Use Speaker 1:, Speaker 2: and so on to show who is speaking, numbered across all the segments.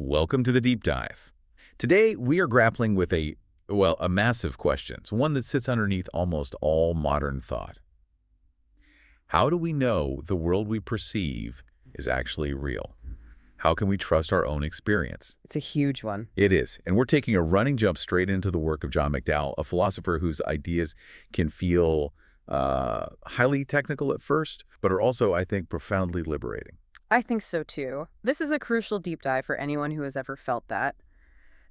Speaker 1: Welcome to the deep dive. Today, we are grappling with a massive question, one that sits underneath almost all modern thought. How do we know the world we perceive is actually real? How can we trust our own experience?
Speaker 2: It's a huge one.
Speaker 1: It is, and we're taking a running jump straight into the work of John McDowell, a philosopher whose ideas can feel highly technical at first, but are also, I think, profoundly liberating.
Speaker 2: I think so too. This is a crucial deep dive for anyone who has ever felt that.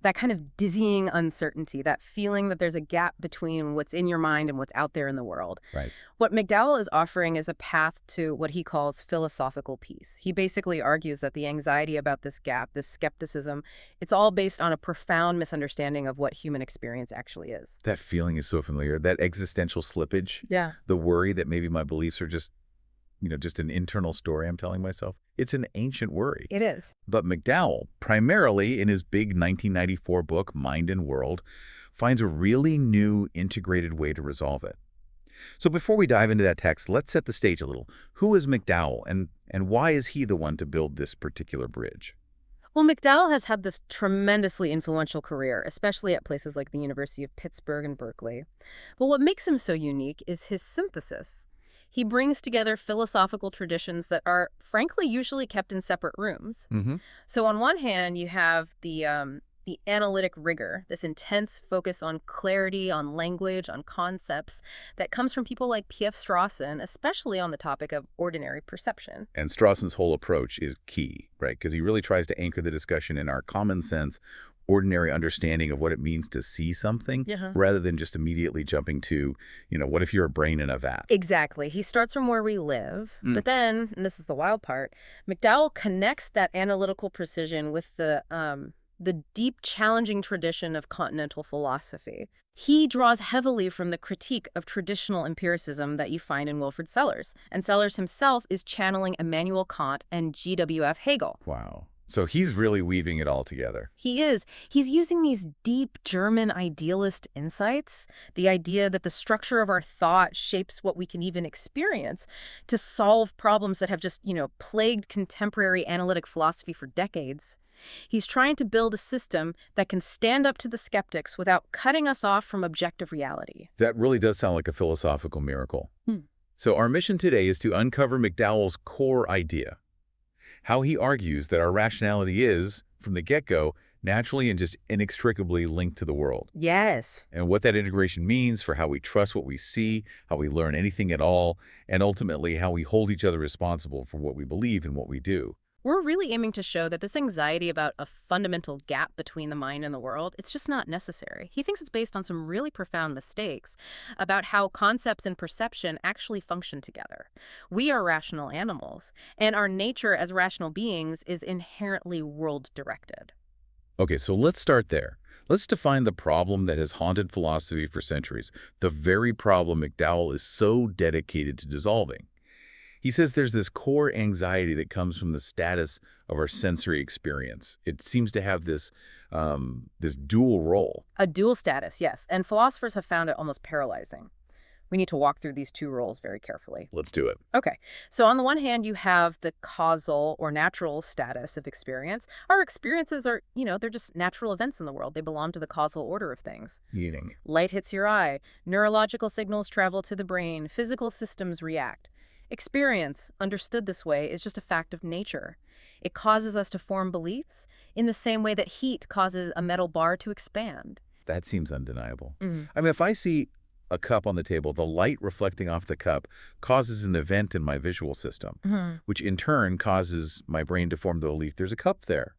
Speaker 2: That kind of dizzying uncertainty, that feeling that there's a gap between what's in your mind and what's out there in the world.
Speaker 1: Right.
Speaker 2: What McDowell is offering is a path to what he calls philosophical peace. He basically argues that the anxiety about this gap, this skepticism, it's all based on a profound misunderstanding of what human experience actually is.
Speaker 1: That feeling is so familiar, that existential slippage,
Speaker 2: Yeah.
Speaker 1: the worry that maybe my beliefs are just an internal story I'm telling myself. It's an ancient worry.
Speaker 2: It is.
Speaker 1: But McDowell, primarily in his big 1994 book, Mind and World, finds a really new integrated way to resolve it. So before we dive into that text, let's set the stage a little. Who is McDowell, and why is he the one to build this particular bridge?
Speaker 2: Well, McDowell has had this tremendously influential career, especially at places like the University of Pittsburgh and Berkeley. But what makes him so unique is his synthesis. He brings together philosophical traditions that are, frankly, usually kept in separate rooms.
Speaker 1: Mm-hmm.
Speaker 2: So on one hand, you have the analytic rigor, this intense focus on clarity, on language, on concepts that comes from people like P.F. Strawson, especially on the topic of ordinary perception.
Speaker 1: And Strawson's whole approach is key, right? Because he really tries to anchor the discussion in our common sense, ordinary understanding of what it means to see something, rather than just immediately jumping to, what if you're a brain in a vat?
Speaker 2: Exactly. He starts from where we live, but then, and this is the wild part, McDowell connects that analytical precision with the deep, challenging tradition of continental philosophy. He draws heavily from the critique of traditional empiricism that you find in Wilfrid Sellars, and Sellars himself is channeling Immanuel Kant and G.W.F. Hegel.
Speaker 1: Wow. So he's really weaving it all together.
Speaker 2: He is. He's using these deep German idealist insights, the idea that the structure of our thought shapes what we can even experience, to solve problems that have just, plagued contemporary analytic philosophy for decades. He's trying to build a system that can stand up to the skeptics without cutting us off from objective reality.
Speaker 1: That really does sound like a philosophical miracle. So our mission today is to uncover McDowell's core idea, how he argues that our rationality is, from the get-go, naturally and just inextricably linked to the world.
Speaker 2: Yes.
Speaker 1: And what that integration means for how we trust what we see, how we learn anything at all, and ultimately how we hold each other responsible for what we believe and what we do.
Speaker 2: We're really aiming to show that this anxiety about a fundamental gap between the mind and the world, it's just not necessary. He thinks it's based on some really profound mistakes about how concepts and perception actually function together. We are rational animals, and our nature as rational beings is inherently world-directed.
Speaker 1: Okay, so let's start there. Let's define the problem that has haunted philosophy for centuries, the very problem McDowell is so dedicated to dissolving. He says there's this core anxiety that comes from the status of our sensory experience. It seems to have this dual role.
Speaker 2: A dual status, yes, and philosophers have found it almost paralyzing. We need to walk through these two roles very carefully.
Speaker 1: Let's do it.
Speaker 2: Okay, so on the one hand, you have the causal or natural status of experience. Our experiences are, they're just natural events in the world. They belong to the causal order of things.
Speaker 1: Meaning?
Speaker 2: Light hits your eye, neurological signals travel to the brain, physical systems react. Experience, understood this way, is just a fact of nature. It causes us to form beliefs in the same way that heat causes a metal bar to expand.
Speaker 1: That seems undeniable. I mean, if I see a cup on the table, the light reflecting off the cup causes an event in my visual system, which in turn causes my brain to form the belief there's a cup there.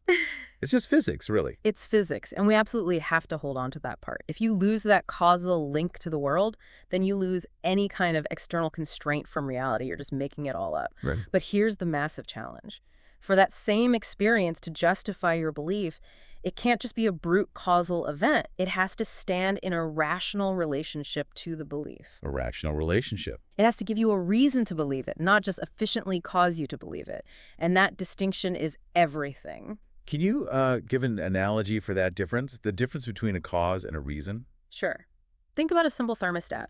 Speaker 1: It's just physics, really.
Speaker 2: It's physics, and we absolutely have to hold on to that part. If you lose that causal link to the world, then you lose any kind of external constraint from reality. You're just making it all up.
Speaker 1: Right.
Speaker 2: But here's the massive challenge. For that same experience to justify your belief, it can't just be a brute causal event. It has to stand in a rational relationship to the belief.
Speaker 1: A rational relationship.
Speaker 2: It has to give you a reason to believe it, not just efficiently cause you to believe it. And that distinction is everything.
Speaker 1: Can you give an analogy for that difference, the difference between a cause and a reason?
Speaker 2: Sure. Think about a simple thermostat.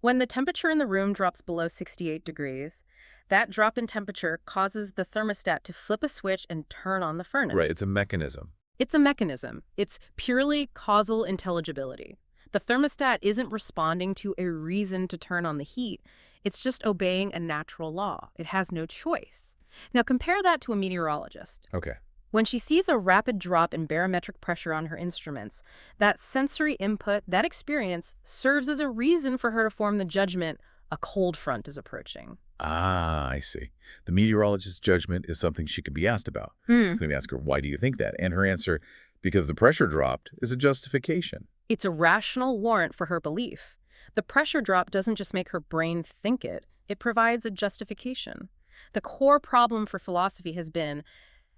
Speaker 2: When the temperature in the room drops below 68 degrees, that drop in temperature causes the thermostat to flip a switch and turn on the furnace.
Speaker 1: Right, it's a mechanism.
Speaker 2: It's a mechanism. It's purely causal intelligibility. The thermostat isn't responding to a reason to turn on the heat. It's just obeying a natural law. It has no choice. Now compare that to a meteorologist.
Speaker 1: Okay.
Speaker 2: When she sees a rapid drop in barometric pressure on her instruments, that sensory input, that experience, serves as a reason for her to form the judgment a cold front is approaching.
Speaker 1: Ah, I see. The meteorologist's judgment is something she could be asked about.
Speaker 2: Hmm.
Speaker 1: Can we ask her, why do you think that? And her answer, because the pressure dropped, is a justification.
Speaker 2: It's a rational warrant for her belief. The pressure drop doesn't just make her brain think it, it provides a justification. The core problem for philosophy has been,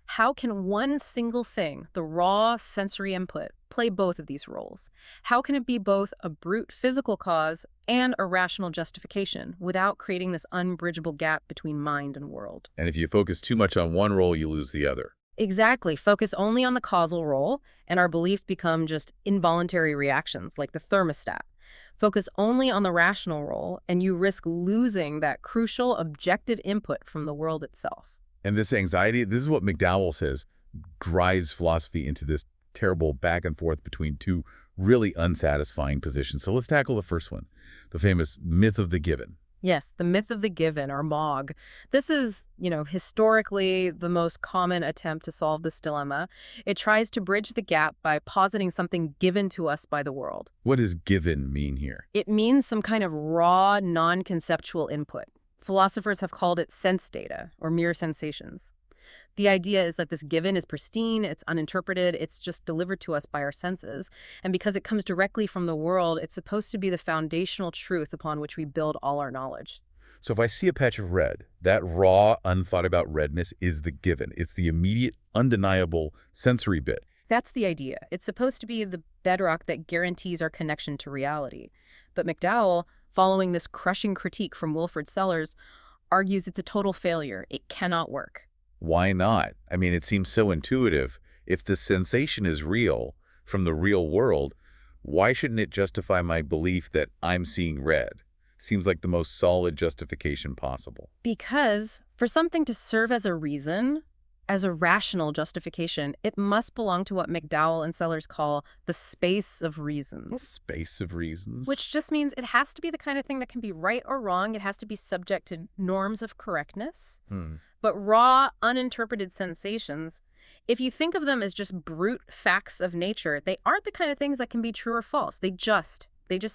Speaker 2: how can one single thing, the raw sensory input, play both of these roles? How can it be both a brute physical cause and a rational justification without creating this unbridgeable gap between mind and world?
Speaker 1: And if you focus too much on one role, you lose the other.
Speaker 2: Exactly. Focus only on the causal role, and our beliefs become just involuntary reactions, like the thermostat. Focus only on the rational role, and you risk losing that crucial objective input from the world itself.
Speaker 1: And this anxiety, this is what McDowell says, drives philosophy into this terrible back and forth between two really unsatisfying positions. So let's tackle the first one, the famous myth of the given.
Speaker 2: Yes, the myth of the given, or MOG. This is, historically the most common attempt to solve this dilemma. It tries to bridge the gap by positing something given to us by the world.
Speaker 1: What does given mean here?
Speaker 2: It means some kind of raw, non-conceptual input. Philosophers have called it sense data, or mere sensations. The idea is that this given is pristine, it's uninterpreted, it's just delivered to us by our senses. And because it comes directly from the world, it's supposed to be the foundational truth upon which we build all our knowledge.
Speaker 1: So if I see a patch of red, that raw, unthought-about redness is the given. It's the immediate, undeniable sensory bit.
Speaker 2: That's the idea. It's supposed to be the bedrock that guarantees our connection to reality. But McDowell, following this crushing critique from Wilfrid Sellars, argues it's a total failure. It cannot work.
Speaker 1: Why not? I mean, it seems so intuitive. If the sensation is real, from the real world, why shouldn't it justify my belief that I'm seeing red? Seems like the most solid justification possible.
Speaker 2: Because for something to serve as a reason, as a rational justification, it must belong to what McDowell and Sellars call the space of reasons.
Speaker 1: The space of reasons?
Speaker 2: Which just means it has to be the kind of thing that can be right or wrong. It has to be subject to norms of correctness. But raw, uninterpreted sensations, if you think of them as just brute facts of nature, they aren't the kind of things that can be true or false. They just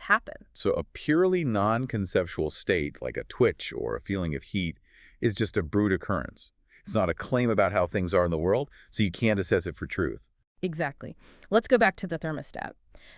Speaker 2: happen.
Speaker 1: So a purely non-conceptual state, like a twitch or a feeling of heat, is just a brute occurrence. It's not a claim about how things are in the world, so you can't assess it for truth.
Speaker 2: Exactly. Let's go back to the thermostat.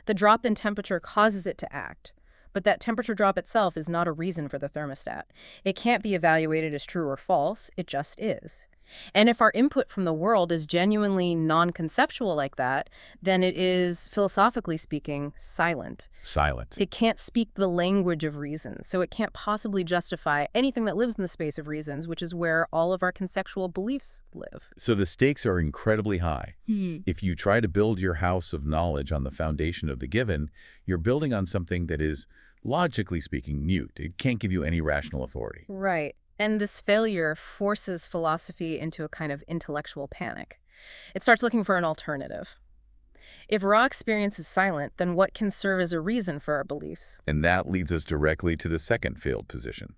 Speaker 2: The drop in temperature causes it to act. But that temperature drop itself is not a reason for the thermostat. It can't be evaluated as true or false. It just is. And if our input from the world is genuinely non-conceptual like that, then it is, philosophically speaking, silent.
Speaker 1: Silent.
Speaker 2: It can't speak the language of reason, so it can't possibly justify anything that lives in the space of reasons, which is where all of our conceptual beliefs live.
Speaker 1: So the stakes are incredibly high. If you try to build your house of knowledge on the foundation of the given, you're building on something that is, logically speaking, mute. It can't give you any rational authority.
Speaker 2: Right. And this failure forces philosophy into a kind of intellectual panic. It starts looking for an alternative. If raw experience is silent, then what can serve as a reason for our beliefs?
Speaker 1: And that leads us directly to the second failed position.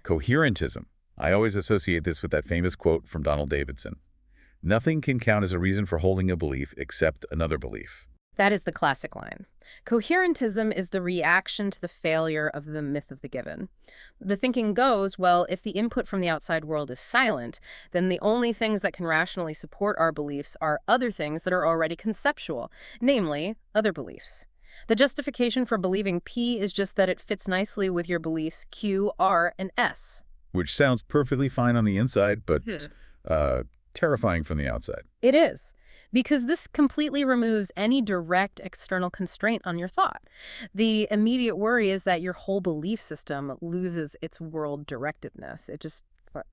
Speaker 1: Coherentism. I always associate this with that famous quote from Donald Davidson. Nothing can count as a reason for holding a belief except another belief.
Speaker 2: That is the classic line. Coherentism is the reaction to the failure of the myth of the given. The thinking goes, well, if the input from the outside world is silent, then the only things that can rationally support our beliefs are other things that are already conceptual, namely, other beliefs. The justification for believing P is just that it fits nicely with your beliefs Q, R, and S.
Speaker 1: Which sounds perfectly fine on the inside, but terrifying from the outside.
Speaker 2: It is. Because this completely removes any direct external constraint on your thought. The immediate worry is that your whole belief system loses its world-directedness.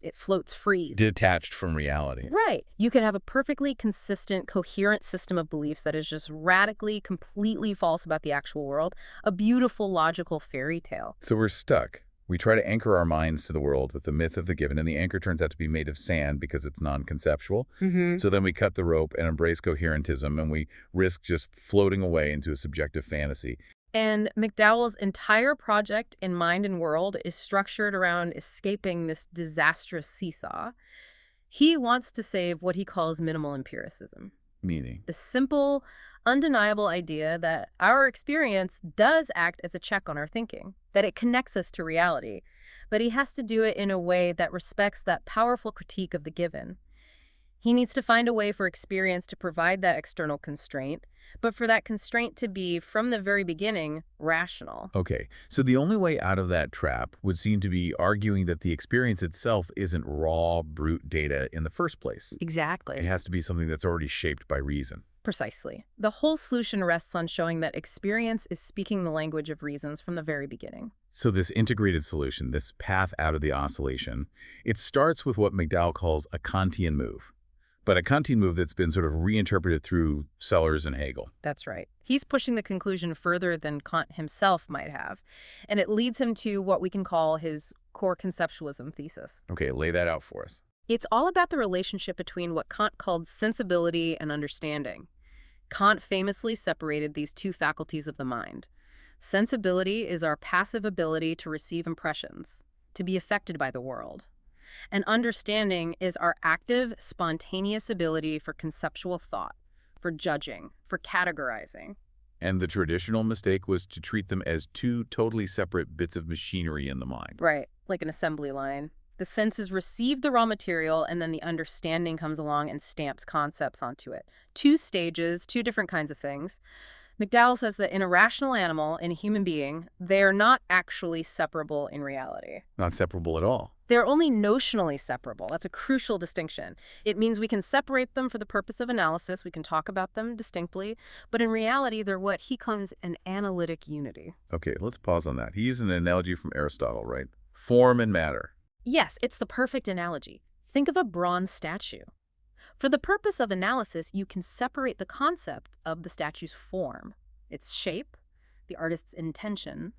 Speaker 2: It floats free.
Speaker 1: Detached from reality.
Speaker 2: Right. You could have a perfectly consistent, coherent system of beliefs that is just radically, completely false about the actual world. A beautiful, logical fairy tale.
Speaker 1: So we're stuck. We try to anchor our minds to the world with the myth of the given, and the anchor turns out to be made of sand because it's non-conceptual.
Speaker 2: Mm-hmm.
Speaker 1: So then we cut the rope and embrace coherentism, and we risk just floating away into a subjective fantasy.
Speaker 2: And McDowell's entire project in Mind and World is structured around escaping this disastrous seesaw. He wants to save what he calls minimal empiricism.
Speaker 1: Meaning?
Speaker 2: The simple, undeniable idea that our experience does act as a check on our thinking, that it connects us to reality, but he has to do it in a way that respects that powerful critique of the given. He needs to find a way for experience to provide that external constraint, but for that constraint to be, from the very beginning, rational.
Speaker 1: Okay, so the only way out of that trap would seem to be arguing that the experience itself isn't raw, brute data in the first place. It
Speaker 2: Exactly.
Speaker 1: has to be something that's already shaped by reason.
Speaker 2: Precisely. The whole solution rests on showing that experience is speaking the language of reasons from the very beginning.
Speaker 1: So this integrated solution, this path out of the oscillation, it starts with what McDowell calls a Kantian move. But a Kantian move that's been sort of reinterpreted through Sellers and Hegel.
Speaker 2: That's right. He's pushing the conclusion further than Kant himself might have, and it leads him to what we can call his core conceptualism thesis.
Speaker 1: Okay, lay that out for us.
Speaker 2: It's all about the relationship between what Kant called sensibility and understanding. Kant famously separated these two faculties of the mind. Sensibility is our passive ability to receive impressions, to be affected by the world. And understanding is our active, spontaneous ability for conceptual thought, for judging, for categorizing.
Speaker 1: And the traditional mistake was to treat them as two totally separate bits of machinery in the mind.
Speaker 2: Right, like an assembly line. The senses receive the raw material, and then the understanding comes along and stamps concepts onto it. Two stages, two different kinds of things. McDowell says that in a rational animal, in a human being, they are not actually separable in reality.
Speaker 1: Not separable at all.
Speaker 2: They're only notionally separable. That's a crucial distinction. It means we can separate them for the purpose of analysis. We can talk about them distinctly. But in reality, they're what he calls an analytic unity.
Speaker 1: Okay, let's pause on that. He used an analogy from Aristotle, right? Form and matter.
Speaker 2: Yes, it's the perfect analogy. Think of a bronze statue. For the purpose of analysis, you can separate the concept of the statue's form, its shape, the artist's intention,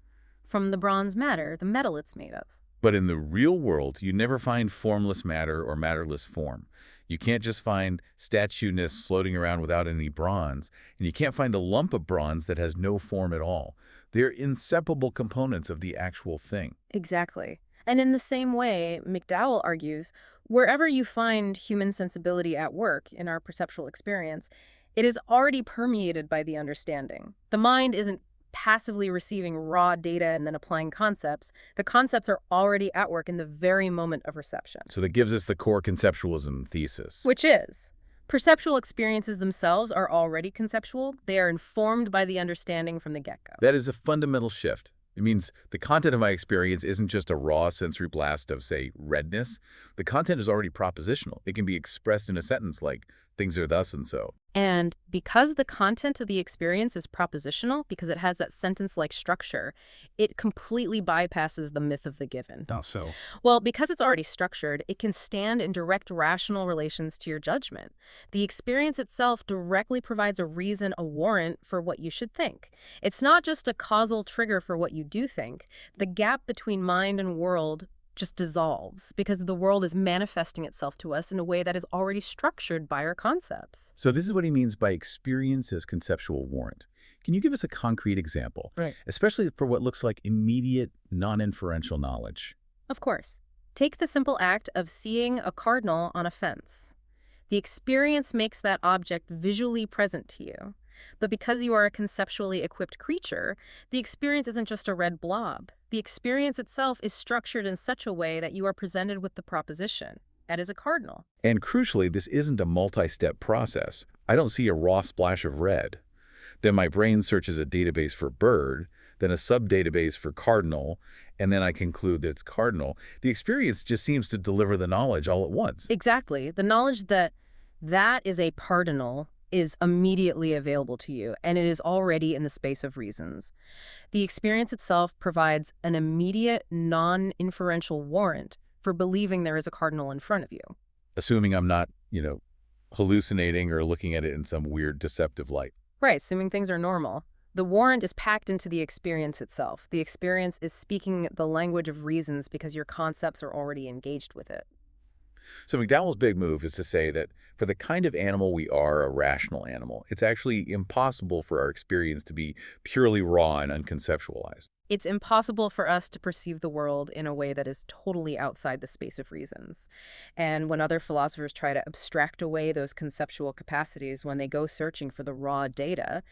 Speaker 2: from the bronze matter, the metal it's made of.
Speaker 1: But in the real world, you never find formless matter or matterless form. You can't just find statue-ness floating around without any bronze, and you can't find a lump of bronze that has no form at all. They're inseparable components of the actual thing.
Speaker 2: Exactly. And in the same way, McDowell argues, wherever you find human sensibility at work in our perceptual experience, it is already permeated by the understanding. The mind isn't passively receiving raw data and then applying concepts. The concepts are already at work in the very moment of reception.
Speaker 1: So that gives us the core conceptualism thesis.
Speaker 2: Which is, perceptual experiences themselves are already conceptual. They are informed by the understanding from the get-go.
Speaker 1: That is a fundamental shift. It means the content of my experience isn't just a raw sensory blast of, say, redness. The content is already propositional. It can be expressed in a sentence like, things are thus and so.
Speaker 2: And because the content of the experience is propositional, because it has that sentence-like structure, it completely bypasses the myth of the given.
Speaker 1: How so?
Speaker 2: Well, because it's already structured, it can stand in direct rational relations to your judgment. The experience itself directly provides a reason, a warrant for what you should think. It's not just a causal trigger for what you do think. The gap between mind and world just dissolves because the world is manifesting itself to us in a way that is already structured by our concepts.
Speaker 1: So this is what he means by experience as conceptual warrant. Can you give us a concrete example?
Speaker 2: Right.
Speaker 1: Especially for what looks like immediate, non-inferential knowledge.
Speaker 2: Of course. Take the simple act of seeing a cardinal on a fence. The experience makes that object visually present to you. But because you are a conceptually equipped creature, the experience isn't just a red blob. The experience itself is structured in such a way that you are presented with the proposition. That is a cardinal.
Speaker 1: And crucially, this isn't a multi-step process. I don't see a raw splash of red. Then my brain searches a database for bird, then a sub-database for cardinal, and then I conclude that it's cardinal. The experience just seems to deliver the knowledge all at once.
Speaker 2: Exactly. The knowledge that that is a cardinal is immediately available to you, and it is already in the space of reasons. The experience itself provides an immediate, non-inferential warrant for believing there is a cardinal in front of you.
Speaker 1: Assuming I'm not, hallucinating or looking at it in some weird deceptive light.
Speaker 2: Right, assuming things are normal. The warrant is packed into the experience itself. The experience is speaking the language of reasons because your concepts are already engaged with it.
Speaker 1: So McDowell's big move is to say that for the kind of animal we are, a rational animal, it's actually impossible for our experience to be purely raw and unconceptualized.
Speaker 2: It's impossible for us to perceive the world in a way that is totally outside the space of reasons. And when other philosophers try to abstract away those conceptual capacities when they go searching for the raw data,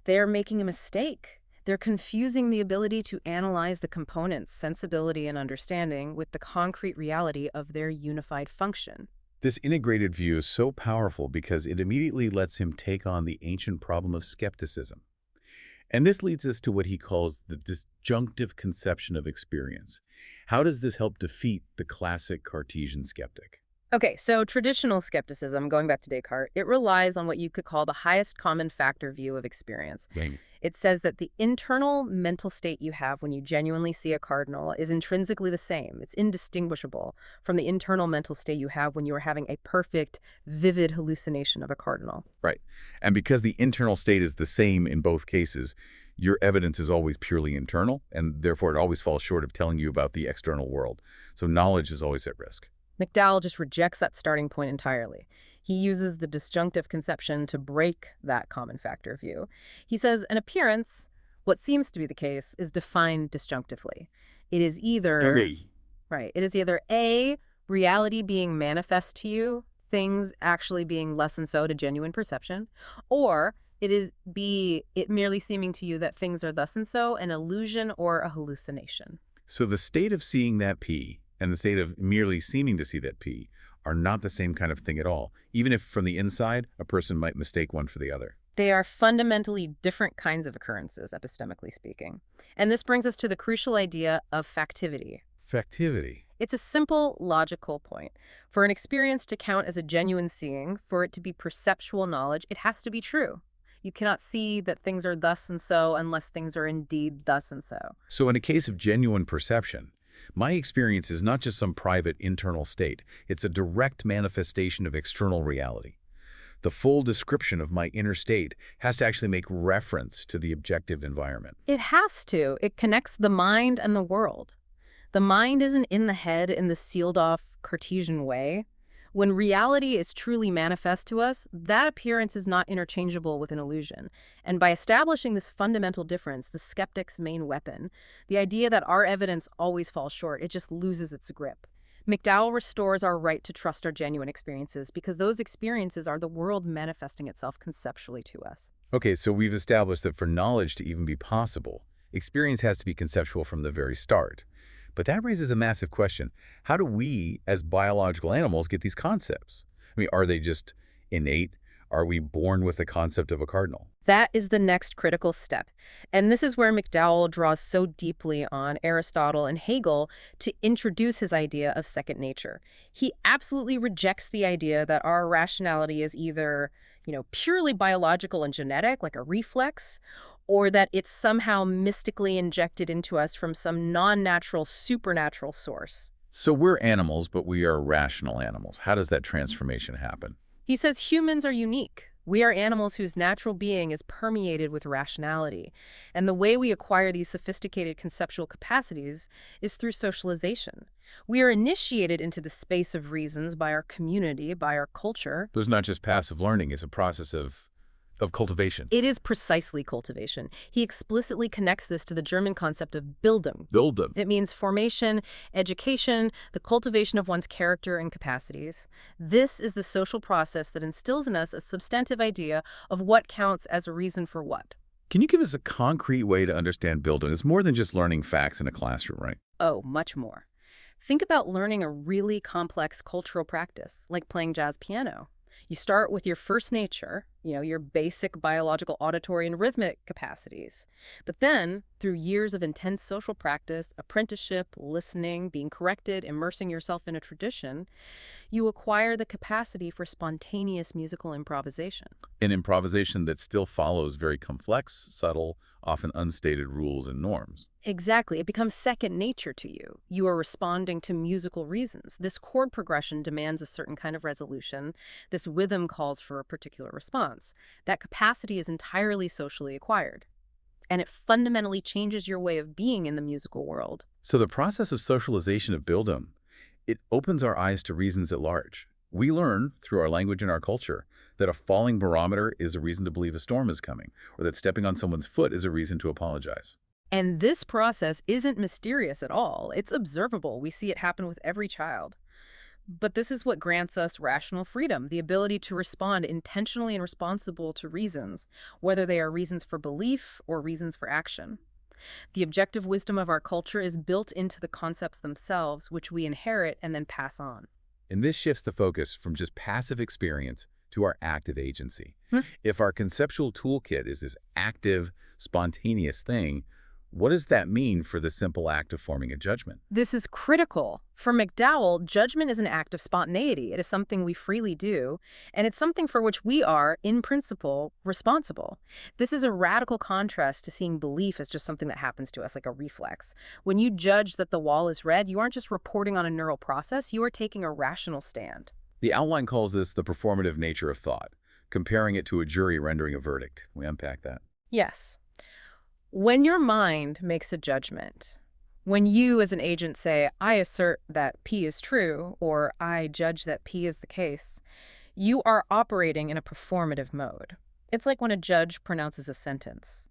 Speaker 2: they're making a mistake. They're confusing the ability to analyze the components, sensibility and understanding, with the concrete reality of their unified function.
Speaker 1: This integrated view is so powerful because it immediately lets him take on the ancient problem of skepticism. And this leads us to what he calls the disjunctive conception of experience. How does this help defeat the classic Cartesian skeptic?
Speaker 2: Okay, so traditional skepticism, going back to Descartes, it relies on what you could call the highest common factor view of experience.
Speaker 1: Right.
Speaker 2: It says that the internal mental state you have when you genuinely see a cardinal is intrinsically the same. It's indistinguishable from the internal mental state you have when you are having a perfect, vivid hallucination of a cardinal.
Speaker 1: Right. And because the internal state is the same in both cases, your evidence is always purely internal, and therefore it always falls short of telling you about the external world. So knowledge is always at risk.
Speaker 2: McDowell just rejects that starting point entirely. He uses the disjunctive conception to break that common factor view. He says an appearance, what seems to be the case, is defined disjunctively. It is either,
Speaker 1: Okay.
Speaker 2: right, it is either A, reality being manifest to you, things actually being less than so to genuine perception, or it is B, it merely seeming to you that things are thus and so, an illusion or a hallucination.
Speaker 1: So the state of seeing that P and the state of merely seeming to see that P are not the same kind of thing at all, even if from the inside a person might mistake one for the other.
Speaker 2: They are fundamentally different kinds of occurrences, epistemically speaking. And this brings us to the crucial idea of factivity.
Speaker 1: Factivity.
Speaker 2: It's a simple, logical point. For an experience to count as a genuine seeing, for it to be perceptual knowledge, it has to be true. You cannot see that things are thus and so unless things are indeed thus and so.
Speaker 1: So in a case of genuine perception, my experience is not just some private internal state. It's a direct manifestation of external reality. The full description of my inner state has to actually make reference to the objective environment.
Speaker 2: It has to. It connects the mind and the world. The mind isn't in the head in the sealed-off Cartesian way. When reality is truly manifest to us, that appearance is not interchangeable with an illusion. And by establishing this fundamental difference, the skeptic's main weapon, the idea that our evidence always falls short, it just loses its grip. McDowell restores our right to trust our genuine experiences because those experiences are the world manifesting itself conceptually to us.
Speaker 1: Okay, so we've established that for knowledge to even be possible, experience has to be conceptual from the very start. But that raises a massive question. How do we, as biological animals, get these concepts? I mean, are they just innate? Are we born with the concept of a cardinal?
Speaker 2: That is the next critical step. And this is where McDowell draws so deeply on Aristotle and Hegel to introduce his idea of second nature. He absolutely rejects the idea that our rationality is either, purely biological and genetic, like a reflex, or that it's somehow mystically injected into us from some non-natural, supernatural source.
Speaker 1: So we're animals, but we are rational animals. How does that transformation happen?
Speaker 2: He says humans are unique. We are animals whose natural being is permeated with rationality. And the way we acquire these sophisticated conceptual capacities is through socialization. We are initiated into the space of reasons by our community, by our culture.
Speaker 1: There's not just passive learning, it's a process of cultivation.
Speaker 2: It is precisely cultivation. He explicitly connects this to the German concept of Bildung.
Speaker 1: Bildung.
Speaker 2: It means formation, education, the cultivation of one's character and capacities. This is the social process that instills in us a substantive idea of what counts as a reason for what.
Speaker 1: Can you give us a concrete way to understand Bildung? It's more than just learning facts in a classroom, right?
Speaker 2: Oh, much more. Think about learning a really complex cultural practice, like playing jazz piano. You start with your first nature, your basic biological auditory and rhythmic capacities. But then, through years of intense social practice, apprenticeship, listening, being corrected, immersing yourself in a tradition, you acquire the capacity for spontaneous musical improvisation.
Speaker 1: An improvisation that still follows very complex, subtle, often unstated rules and norms.
Speaker 2: Exactly. It becomes second nature to you. You are responding to musical reasons. This chord progression demands a certain kind of resolution. This rhythm calls for a particular response. That capacity is entirely socially acquired. And it fundamentally changes your way of being in the musical world.
Speaker 1: So the process of socialization of Bildung, it opens our eyes to reasons at large. We learn, through our language and our culture, that a falling barometer is a reason to believe a storm is coming, or that stepping on someone's foot is a reason to apologize.
Speaker 2: And this process isn't mysterious at all. It's observable. We see it happen with every child. But this is what grants us rational freedom, the ability to respond intentionally and responsible to reasons, whether they are reasons for belief or reasons for action. The objective wisdom of our culture is built into the concepts themselves, which we inherit and then pass on.
Speaker 1: And this shifts the focus from just passive experience to our active agency.
Speaker 2: Hmm.
Speaker 1: If our conceptual toolkit is this active, spontaneous thing, what does that mean for the simple act of forming a judgment?
Speaker 2: This is critical. For McDowell, judgment is an act of spontaneity. It is something we freely do, and it's something for which we are, in principle, responsible. This is a radical contrast to seeing belief as just something that happens to us like a reflex. When you judge that the wall is red, you aren't just reporting on a neural process, you are taking a rational stand.
Speaker 1: The outline calls this the performative nature of thought, comparing it to a jury rendering a verdict. We unpack that.
Speaker 2: Yes. When your mind makes a judgment, when you as an agent say, I assert that P is true, or I judge that P is the case, you are operating in a performative mode. It's like when a judge pronounces a sentence.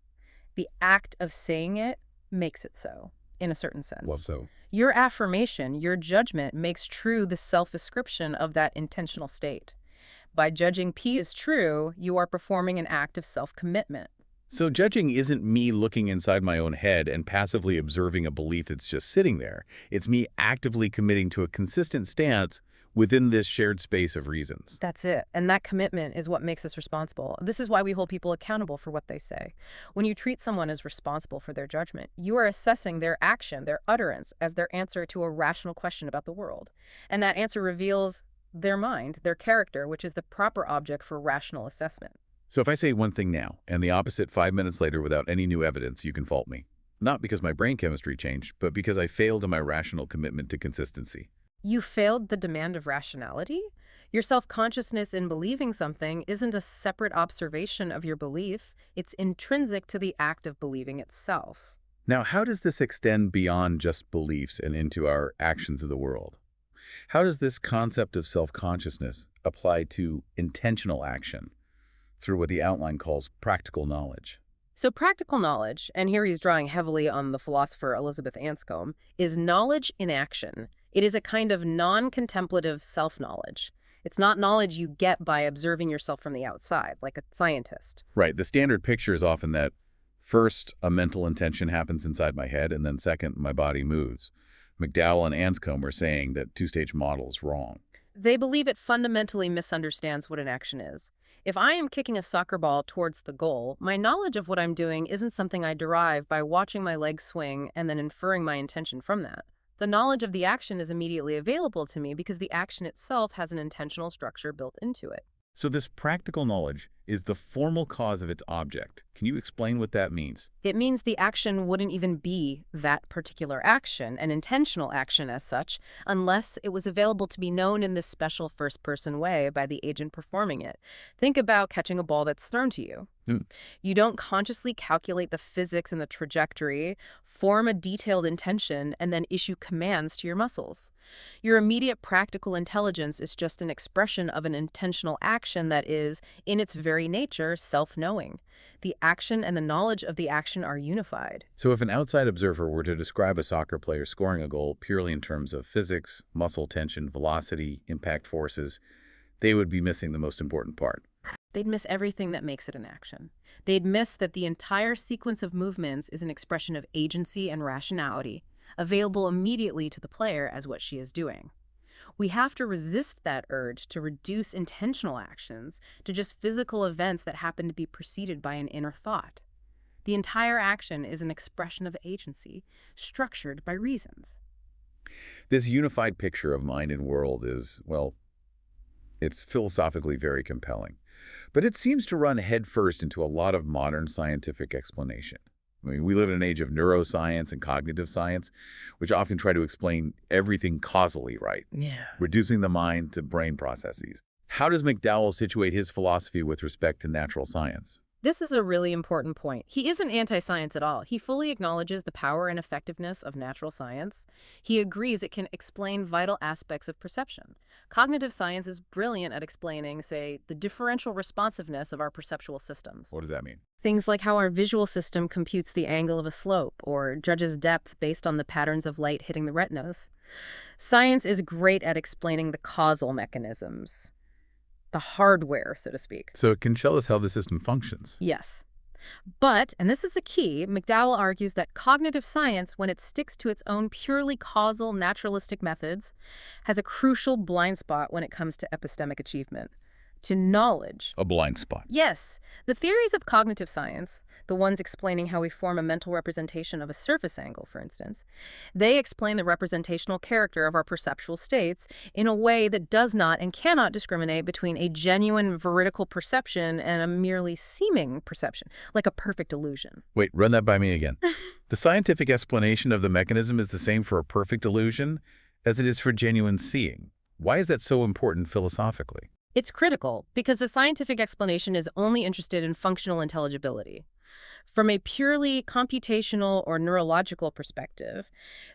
Speaker 2: The act of saying it makes it so, in a certain sense.
Speaker 1: Well, so
Speaker 2: Your affirmation, your judgment makes true the self-ascription of that intentional state. By judging P is true, you are performing an act of self-commitment.
Speaker 1: So judging isn't me looking inside my own head and passively observing a belief that's just sitting there. It's me actively committing to a consistent stance within this shared space of reasons.
Speaker 2: That's it. And that commitment is what makes us responsible. This is why we hold people accountable for what they say. When you treat someone as responsible for their judgment, you are assessing their action, their utterance, as their answer to a rational question about the world. And that answer reveals their mind, their character, which is the proper object for rational assessment.
Speaker 1: So if I say one thing now and the opposite 5 minutes later without any new evidence, you can fault me. Not because my brain chemistry changed, but because I failed in my rational commitment to consistency.
Speaker 2: You failed the demand of rationality? Your self-consciousness in believing something isn't a separate observation of your belief. It's intrinsic to the act of believing itself.
Speaker 1: Now, how does this extend beyond just beliefs and into our actions of the world? How does this concept of self-consciousness apply to intentional action through what the outline calls practical knowledge?
Speaker 2: So practical knowledge, and here he's drawing heavily on the philosopher Elizabeth Anscombe, is knowledge in action. It is a kind of non-contemplative self-knowledge. It's not knowledge you get by observing yourself from the outside, like a scientist.
Speaker 1: Right. The standard picture is often that first, a mental intention happens inside my head, and then second, my body moves. McDowell and Anscombe are saying that two-stage model is wrong.
Speaker 2: They believe it fundamentally misunderstands what an action is. If I am kicking a soccer ball towards the goal, my knowledge of what I'm doing isn't something I derive by watching my legs swing and then inferring my intention from that. The knowledge of the action is immediately available to me because the action itself has an intentional structure built into it.
Speaker 1: So this practical knowledge is the formal cause of its object. Can you explain what that means?
Speaker 2: It means the action wouldn't even be that particular action, an intentional action as such, unless it was available to be known in this special first-person way by the agent performing it. Think about catching a ball that's thrown to you. You don't consciously calculate the physics and the trajectory, form a detailed intention, and then issue commands to your muscles. Your immediate practical intelligence is just an expression of an intentional action that is, in its very nature, self-knowing. The action and the knowledge of the action are unified.
Speaker 1: So if an outside observer were to describe a soccer player scoring a goal purely in terms of physics, muscle tension, velocity, impact forces, they would be missing the most important part.
Speaker 2: They'd miss everything that makes it an action. They'd miss that the entire sequence of movements is an expression of agency and rationality, available immediately to the player as what she is doing. We have to resist that urge to reduce intentional actions to just physical events that happen to be preceded by an inner thought. The entire action is an expression of agency, structured by reasons.
Speaker 1: This unified picture of mind and world is, well, it's philosophically very compelling. But it seems to run headfirst into a lot of modern scientific explanation. I mean, we live in an age of neuroscience and cognitive science, which often try to explain everything causally, right?
Speaker 2: Yeah.
Speaker 1: Reducing the mind to brain processes. How does McDowell situate his philosophy with respect to natural science?
Speaker 2: This is a really important point. He isn't anti-science at all. He fully acknowledges the power and effectiveness of natural science. He agrees it can explain vital aspects of perception. Cognitive science is brilliant at explaining, say, the differential responsiveness of our perceptual systems.
Speaker 1: What does that mean?
Speaker 2: Things like how our visual system computes the angle of a slope or judges depth based on the patterns of light hitting the retinas. Science is great at explaining the causal mechanisms, the hardware, so to speak.
Speaker 1: So it can tell us how the system functions.
Speaker 2: Yes. But, and this is the key, McDowell argues that cognitive science, when it sticks to its own purely causal, naturalistic methods, has a crucial blind spot when it comes to epistemic achievement, to knowledge.
Speaker 1: A blind spot.
Speaker 2: Yes, the theories of cognitive science, the ones explaining how we form a mental representation of a surface angle, for instance, they explain the representational character of our perceptual states in a way that does not and cannot discriminate between a genuine veridical perception and a merely seeming perception, like a perfect illusion.
Speaker 1: Wait, run that by me again. The scientific explanation of the mechanism is the same for a perfect illusion as it is for genuine seeing. Why is that so important philosophically?
Speaker 2: It's critical because the scientific explanation is only interested in functional intelligibility. From a purely computational or neurological perspective,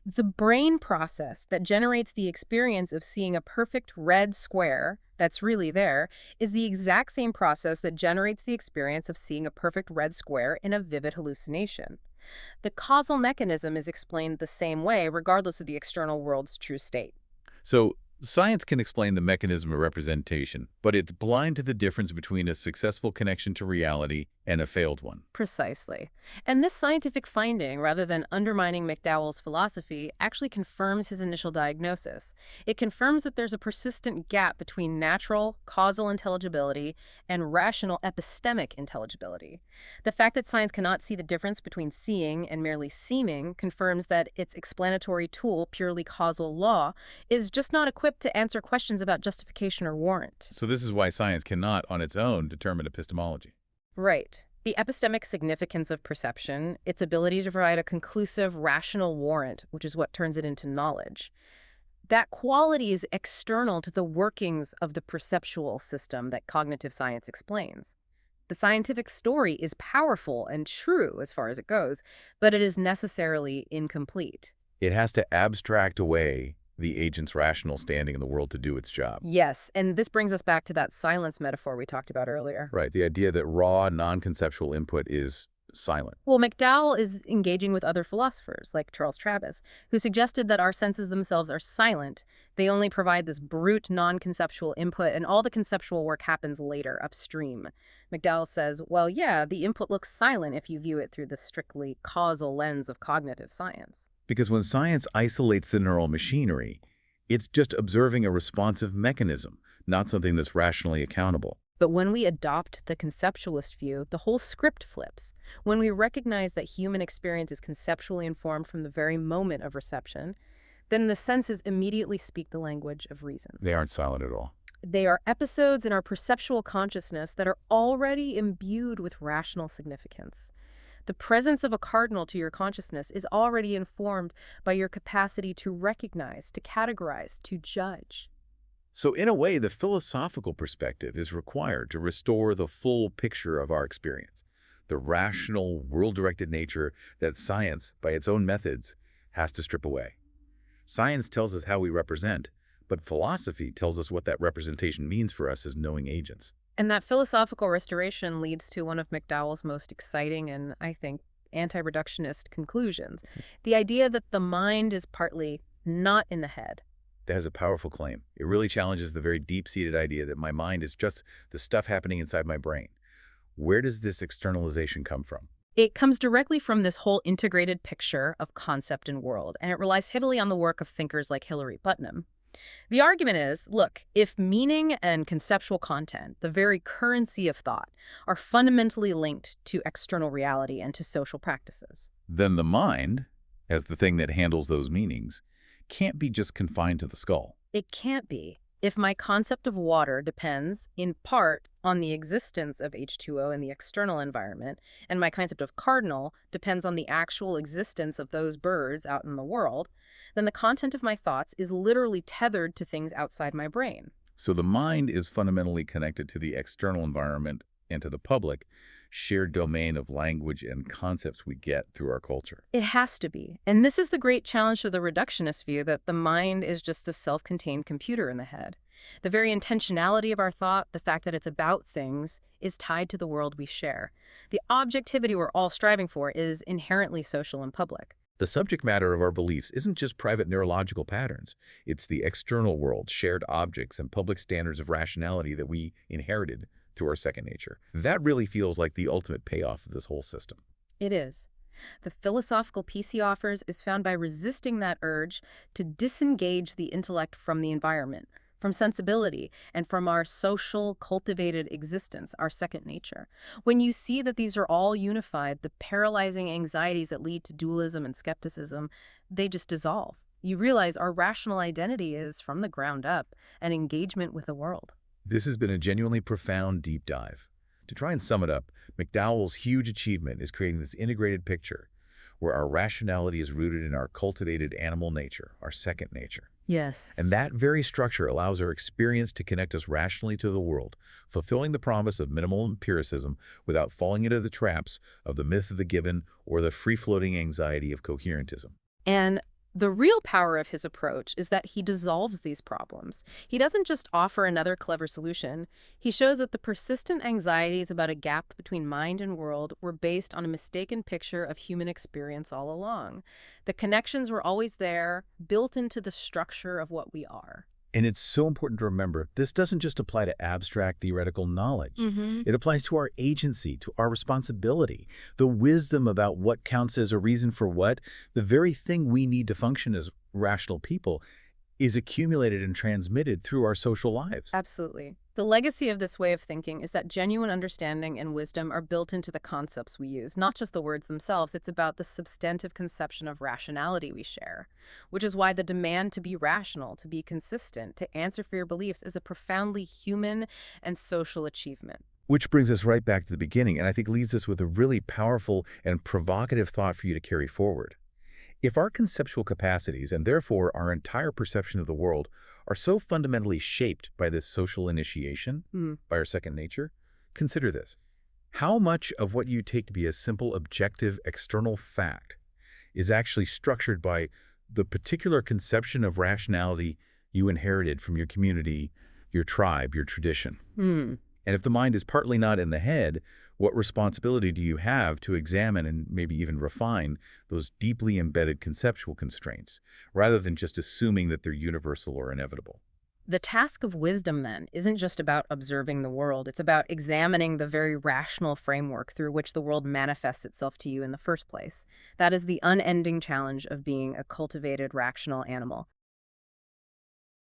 Speaker 2: the brain process that generates the experience of seeing a perfect red square that's really there is the exact same process that generates the experience of seeing a perfect red square in a vivid hallucination. The causal mechanism is explained the same way regardless of the external world's true state.
Speaker 1: So, science can explain the mechanism of representation, but it's blind to the difference between a successful connection to reality and a failed one.
Speaker 2: Precisely. And this scientific finding, rather than undermining McDowell's philosophy, actually confirms his initial diagnosis. It confirms that there's a persistent gap between natural, causal intelligibility and rational epistemic intelligibility. The fact that science cannot see the difference between seeing and merely seeming confirms that its explanatory tool, purely causal law, is just not equipped to answer questions about justification or warrant.
Speaker 1: So this is why science cannot, on its own, determine epistemology.
Speaker 2: Right. The epistemic significance of perception, its ability to provide a conclusive, rational warrant, which is what turns it into knowledge, that quality is external to the workings of the perceptual system that cognitive science explains. The scientific story is powerful and true as far as it goes, but it is necessarily incomplete.
Speaker 1: It has to abstract away the agent's rational standing in the world to do its job.
Speaker 2: Yes, and this brings us back to that silence metaphor we talked about earlier.
Speaker 1: Right, the idea that raw, non-conceptual input is silent.
Speaker 2: Well, McDowell is engaging with other philosophers, like Charles Travis, who suggested that our senses themselves are silent. They only provide this brute, non-conceptual input, and all the conceptual work happens later, upstream. McDowell says, well, yeah, the input looks silent if you view it through the strictly causal lens of cognitive science.
Speaker 1: Because when science isolates the neural machinery, it's just observing a responsive mechanism, not something that's rationally accountable.
Speaker 2: But when we adopt the conceptualist view, the whole script flips. When we recognize that human experience is conceptually informed from the very moment of reception, then the senses immediately speak the language of reason.
Speaker 1: They aren't silent at all.
Speaker 2: They are episodes in our perceptual consciousness that are already imbued with rational significance. The presence of a cardinal to your consciousness is already informed by your capacity to recognize, to categorize, to judge.
Speaker 1: So in a way, the philosophical perspective is required to restore the full picture of our experience, the rational, world-directed nature that science, by its own methods, has to strip away. Science tells us how we represent, but philosophy tells us what that representation means for us as knowing agents.
Speaker 2: And that philosophical restoration leads to one of McDowell's most exciting and, I think, anti-reductionist conclusions. The idea that the mind is partly not in the head.
Speaker 1: That is a powerful claim. It really challenges the very deep-seated idea that my mind is just the stuff happening inside my brain. Where does this externalization come from?
Speaker 2: It comes directly from this whole integrated picture of concept and world, and it relies heavily on the work of thinkers like Hilary Putnam. The argument is, look, if meaning and conceptual content, the very currency of thought, are fundamentally linked to external reality and to social practices,
Speaker 1: Then the mind, as the thing that handles those meanings, can't be just confined to the skull.
Speaker 2: it can't be. If my concept of water depends, in part, on the existence of H2O in the external environment, and my concept of cardinal depends on the actual existence of those birds out in the world, then the content of my thoughts is literally tethered to things outside my brain.
Speaker 1: So the mind is fundamentally connected to the external environment and to the public, shared domain of language and concepts we get through our culture.
Speaker 2: It has to be. And this is the great challenge to the reductionist view that the mind is just a self-contained computer in the head. The very intentionality of our thought, the fact that it's about things, is tied to the world we share. The objectivity we're all striving for is inherently social and public.
Speaker 1: The subject matter of our beliefs isn't just private neurological patterns. It's the external world, shared objects, and public standards of rationality that we inherited through our second nature. That really feels like the ultimate payoff of this whole system.
Speaker 2: It is. The philosophical peace he offers is found by resisting that urge to disengage the intellect from the environment, from sensibility, and from our social, cultivated existence, our second nature. When you see that these are all unified, the paralyzing anxieties that lead to dualism and skepticism, they just dissolve. You realize our rational identity is, from the ground up, an engagement with the world.
Speaker 1: This has been a genuinely profound deep dive. To try and sum it up, McDowell's huge achievement is creating this integrated picture where our rationality is rooted in our cultivated animal nature, our second nature.
Speaker 2: Yes.
Speaker 1: And that very structure allows our experience to connect us rationally to the world, fulfilling the promise of minimal empiricism without falling into the traps of the myth of the given or the free-floating anxiety of coherentism.
Speaker 2: And the real power of his approach is that he dissolves these problems. He doesn't just offer another clever solution. He shows that the persistent anxieties about a gap between mind and world were based on a mistaken picture of human experience all along. The connections were always there, built into the structure of what we are.
Speaker 1: And it's so important to remember, this doesn't just apply to abstract theoretical knowledge. It applies to our agency, to our responsibility, the wisdom about what counts as a reason for what. The very thing we need to function as rational people is accumulated and transmitted through our social lives.
Speaker 2: Absolutely. The legacy of this way of thinking is that genuine understanding and wisdom are built into the concepts we use, not just the words themselves. It's about the substantive conception of rationality we share, which is why the demand to be rational, to be consistent, to answer for your beliefs is a profoundly human and social achievement.
Speaker 1: Which brings us right back to the beginning, and I think leaves us with a really powerful and provocative thought for you to carry forward. If our conceptual capacities, and therefore our entire perception of the world, are so fundamentally shaped by this social initiation, by our second nature, consider this. How much of what you take to be a simple, objective, external fact is actually structured by the particular conception of rationality you inherited from your community, your tribe, your tradition? And if the mind is partly not in the head, what responsibility do you have to examine and maybe even refine those deeply embedded conceptual constraints, rather than just assuming that they're universal or inevitable?
Speaker 2: The task of wisdom, then, isn't just about observing the world. It's about examining the very rational framework through which the world manifests itself to you in the first place. That is the unending challenge of being a cultivated, rational animal.